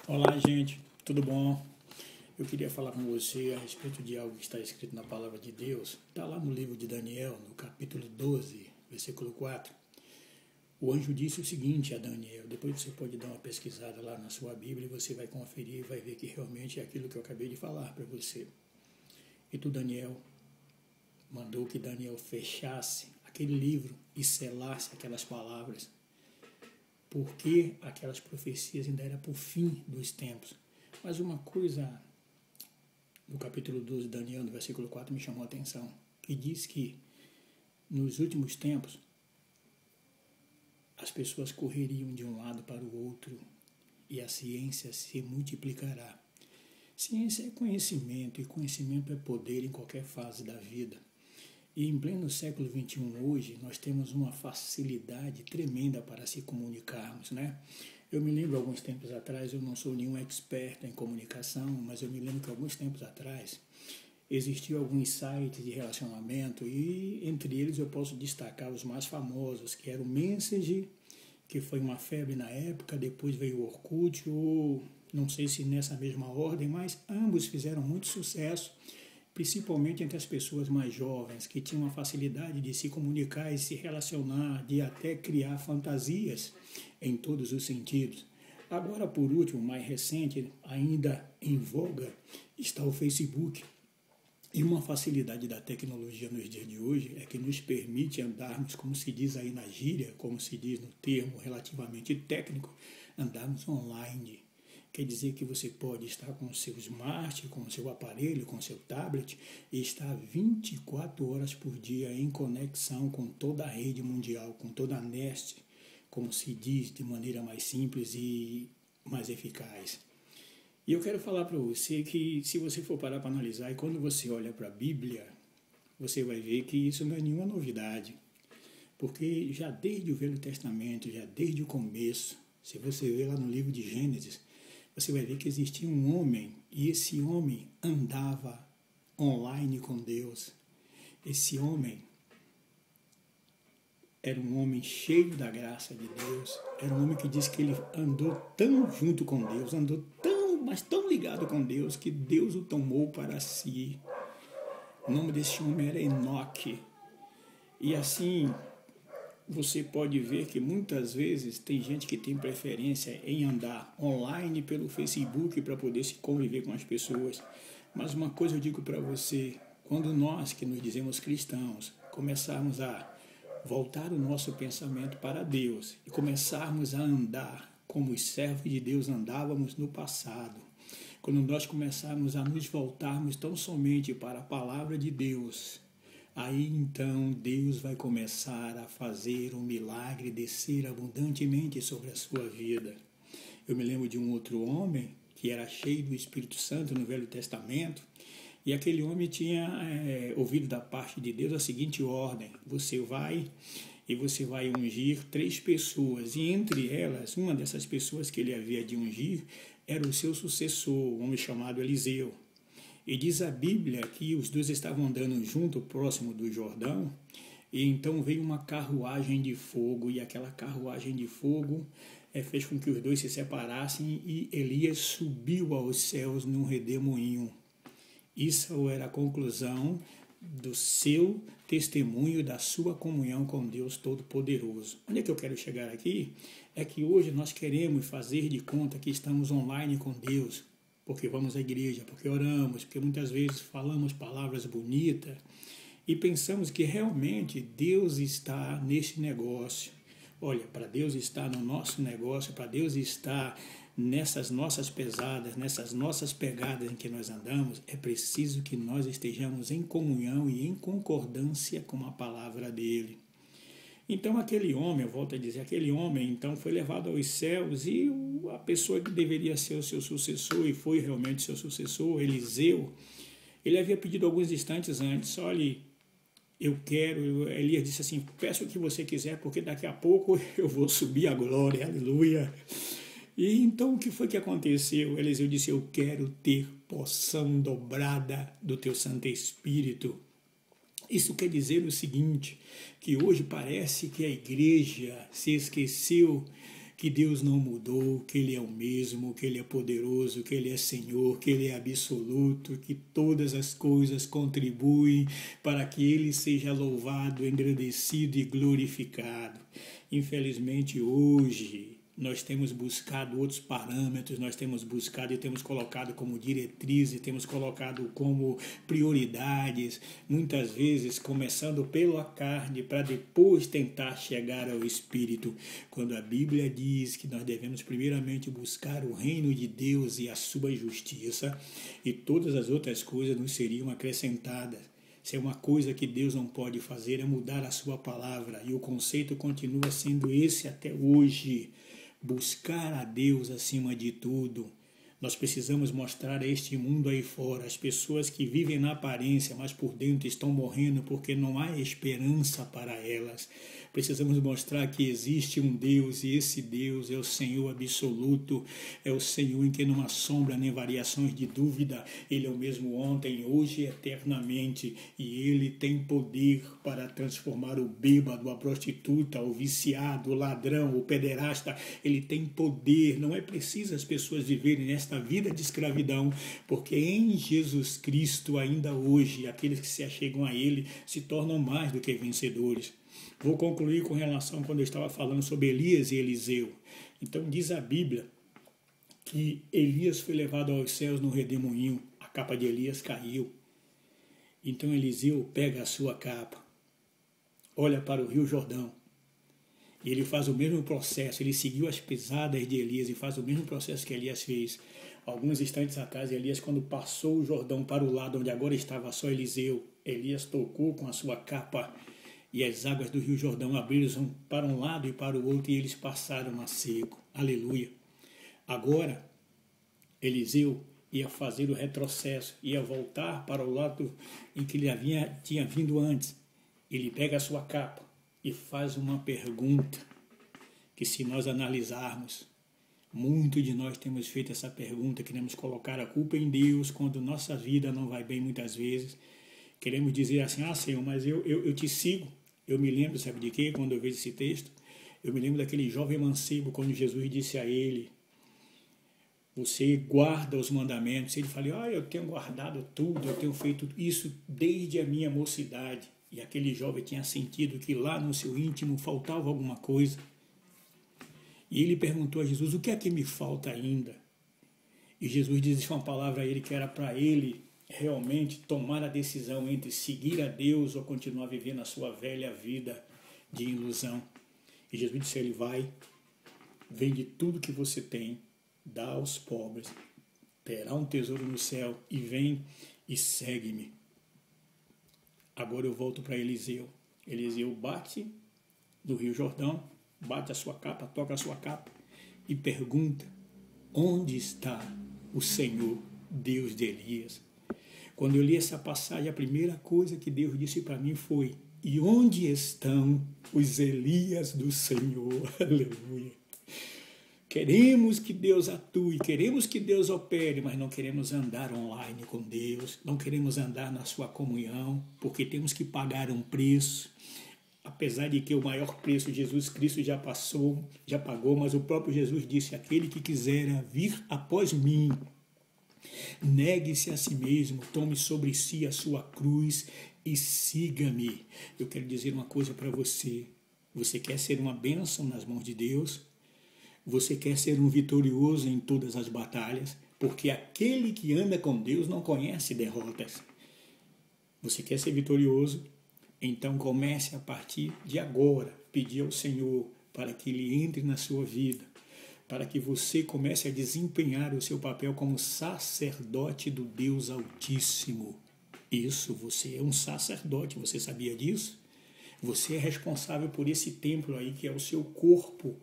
Olá, gente, tudo bom? Eu queria falar com você a respeito de algo que está escrito na palavra de Deus. Está lá no livro de Daniel, no capítulo 12, versículo 4. O anjo disse o seguinte a Daniel, depois você pode dar uma pesquisada lá na sua Bíblia e você vai conferir e vai ver que realmente é aquilo que eu acabei de falar para você. E tu, Daniel, mandou que Daniel fechasse aquele livro e selasse aquelas palavras, porque aquelas profecias ainda eram para o fim dos tempos. Mas uma coisa no capítulo 12 de Daniel, no versículo 4, me chamou a atenção, que diz que nos últimos tempos as pessoas correriam de um lado para o outro e a ciência se multiplicará. Ciência é conhecimento e conhecimento é poder em qualquer fase da vida. E em pleno século XXI hoje, nós temos uma facilidade tremenda para se comunicarmos, né? Eu me lembro, alguns tempos atrás, eu não sou nenhum expert em comunicação, mas eu me lembro que alguns tempos atrás existiam alguns sites de relacionamento e entre eles eu posso destacar os mais famosos, que era o Messenger, que foi uma febre na época, depois veio o Orkut, ou não sei se nessa mesma ordem, mas ambos fizeram muito sucesso, principalmente entre as pessoas mais jovens, que tinham a facilidade de se comunicar e se relacionar, de até criar fantasias em todos os sentidos. Agora, por último, mais recente, ainda em voga, está o Facebook. E uma facilidade da tecnologia nos dias de hoje é que nos permite andarmos, como se diz aí na gíria, como se diz no termo relativamente técnico, andarmos online. Quer dizer que você pode estar com o seu smart, com o seu aparelho, com o seu tablet e estar 24 horas por dia em conexão com toda a rede mundial, com toda a NEST, como se diz de maneira mais simples e mais eficaz. E eu quero falar para você que se você for parar para analisar, e quando você olha para a Bíblia, você vai ver que isso não é nenhuma novidade. Porque já desde o Velho Testamento, já desde o começo, se você ver lá no livro de Gênesis, você vai ver que existia um homem, e esse homem andava online com Deus. Esse homem era um homem cheio da graça de Deus, era um homem que diz que ele andou tão junto com Deus, andou tão, mas tão ligado com Deus, que Deus o tomou para si. O nome desse homem era Enoque. E assim, você pode ver que muitas vezes tem gente que tem preferência em andar online pelo Facebook para poder se conviver com as pessoas. Mas uma coisa eu digo para você, quando nós que nos dizemos cristãos começarmos a voltar o nosso pensamento para Deus e começarmos a andar como os servos de Deus andávamos no passado, quando nós começarmos a nos voltarmos tão somente para a palavra de Deus, aí então Deus vai começar a fazer um milagre descer abundantemente sobre a sua vida. Eu me lembro de um outro homem que era cheio do Espírito Santo no Velho Testamento, e aquele homem tinha ouvido da parte de Deus a seguinte ordem: você vai ungir 3 pessoas, e entre elas, uma dessas pessoas que ele havia de ungir era o seu sucessor, um homem chamado Eliseu. E diz a Bíblia que os dois estavam andando junto, próximo do Jordão, e então veio uma carruagem de fogo, e aquela carruagem de fogo fez com que os dois se separassem, e Elias subiu aos céus num redemoinho. Isso era a conclusão do seu testemunho, da sua comunhão com Deus Todo-Poderoso. Onde é que eu quero chegar aqui? É que hoje nós queremos fazer de conta que estamos online com Deus, porque vamos à igreja, porque oramos, porque muitas vezes falamos palavras bonitas e pensamos que realmente Deus está neste negócio. Olha, para Deus estar no nosso negócio, para Deus estar nessas nossas pesadas, nessas nossas pegadas em que nós andamos, é preciso que nós estejamos em comunhão e em concordância com a palavra dele. Então aquele homem, eu volto a dizer, aquele homem então foi levado aos céus, e a pessoa que deveria ser o seu sucessor, e foi realmente seu sucessor, Eliseu, ele havia pedido alguns instantes antes: olhe, eu quero, Elias disse assim, peça o que você quiser, porque daqui a pouco eu vou subir a glória, aleluia. E então o que foi que aconteceu? Eliseu disse: eu quero ter porção dobrada do teu Santo Espírito. Isso quer dizer o seguinte, que hoje parece que a igreja se esqueceu que Deus não mudou, que Ele é o mesmo, que Ele é poderoso, que Ele é Senhor, que Ele é absoluto, que todas as coisas contribuem para que Ele seja louvado, engrandecido e glorificado. Infelizmente, hoje, nós temos buscado outros parâmetros, nós temos buscado e temos colocado como diretrizes, temos colocado como prioridades, muitas vezes começando pela carne, para depois tentar chegar ao Espírito, quando a Bíblia diz que nós devemos primeiramente buscar o reino de Deus e a sua justiça, e todas as outras coisas nos seriam acrescentadas. Se é uma coisa que Deus não pode fazer, é mudar a sua palavra, e o conceito continua sendo esse até hoje. Buscar a Deus acima de tudo. Nós precisamos mostrar a este mundo aí fora, as pessoas que vivem na aparência, mas por dentro estão morrendo porque não há esperança para elas. Precisamos mostrar que existe um Deus e esse Deus é o Senhor absoluto, é o Senhor em que não há sombra nem variações de dúvida. Ele é o mesmo ontem, hoje e eternamente, e Ele tem poder para transformar o bêbado, a prostituta, o viciado, o ladrão, o pederasta. Ele tem poder, não é preciso as pessoas viverem nesta vida de escravidão, porque em Jesus Cristo, ainda hoje, aqueles que se achegam a Ele se tornam mais do que vencedores. Vou concluir com relação quando eu estava falando sobre Elias e Eliseu. Então diz a Bíblia que Elias foi levado aos céus no redemoinho, a capa de Elias caiu. Então Eliseu pega a sua capa, olha para o Rio Jordão, e ele faz o mesmo processo, ele seguiu as pisadas de Elias e faz o mesmo processo que Elias fez. Alguns instantes atrás, Elias, quando passou o Jordão para o lado onde agora estava só Eliseu, Elias tocou com a sua capa e as águas do Rio Jordão abriram para um lado e para o outro e eles passaram a seco. Aleluia. Agora, Eliseu ia fazer o retrocesso, ia voltar para o lado em que ele tinha vindo antes. Ele pega a sua capa e faz uma pergunta que, se nós analisarmos, muito de nós temos feito essa pergunta, queremos colocar a culpa em Deus quando nossa vida não vai bem muitas vezes. Queremos dizer assim, Senhor, mas eu te sigo. Eu me lembro, sabe de quê? Quando eu vejo esse texto, eu me lembro daquele jovem mancebo, quando Jesus disse a ele, você guarda os mandamentos. Ele falou, eu tenho guardado tudo, eu tenho feito isso desde a minha mocidade. E aquele jovem tinha sentido que lá no seu íntimo faltava alguma coisa. E ele perguntou a Jesus, o que é que me falta ainda? E Jesus disse uma palavra a ele que era para ele realmente tomar a decisão entre seguir a Deus ou continuar vivendo a sua velha vida de ilusão. E Jesus disse a ele, vai, vende tudo que você tem, dá aos pobres, terá um tesouro no céu e vem e segue-me. Agora eu volto para Eliseu. Eliseu bate no Rio Jordão, bate a sua capa, toca a sua capa e pergunta, onde está o Senhor, Deus de Elias? Quando eu li essa passagem, a primeira coisa que Deus disse para mim foi, e onde estão os Elias do Senhor? Aleluia. Queremos que Deus atue, queremos que Deus opere, mas não queremos andar online com Deus, não queremos andar na sua comunhão, porque temos que pagar um preço. Apesar de que o maior preço Jesus Cristo já pagou, mas o próprio Jesus disse, aquele que quiser vir após mim, negue-se a si mesmo, tome sobre si a sua cruz e siga-me. Eu quero dizer uma coisa para você. Você quer ser uma bênção nas mãos de Deus? Você quer ser um vitorioso em todas as batalhas? Porque aquele que anda com Deus não conhece derrotas. Você quer ser vitorioso? Então comece a partir de agora, pedir ao Senhor para que Ele entre na sua vida, para que você comece a desempenhar o seu papel como sacerdote do Deus Altíssimo. Isso, você é um sacerdote, você sabia disso? Você é responsável por esse templo aí que é o seu corpo.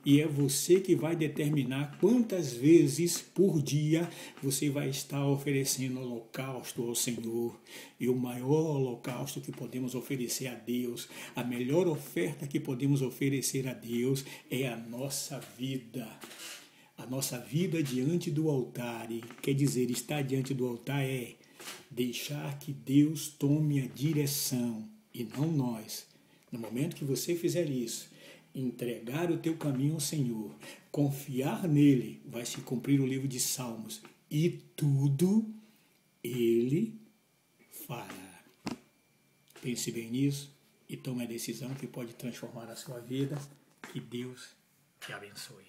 E é você que vai determinar quantas vezes por dia você vai estar oferecendo holocausto ao Senhor. E o maior holocausto que podemos oferecer a Deus, a melhor oferta que podemos oferecer a Deus é a nossa vida. A nossa vida diante do altar. E quer dizer, estar diante do altar é deixar que Deus tome a direção e não nós. No momento que você fizer isso, entregar o teu caminho ao Senhor, confiar nele, vai se cumprir o livro de Salmos, e tudo ele fará. Pense bem nisso e tome a decisão que pode transformar a sua vida. Que Deus te abençoe.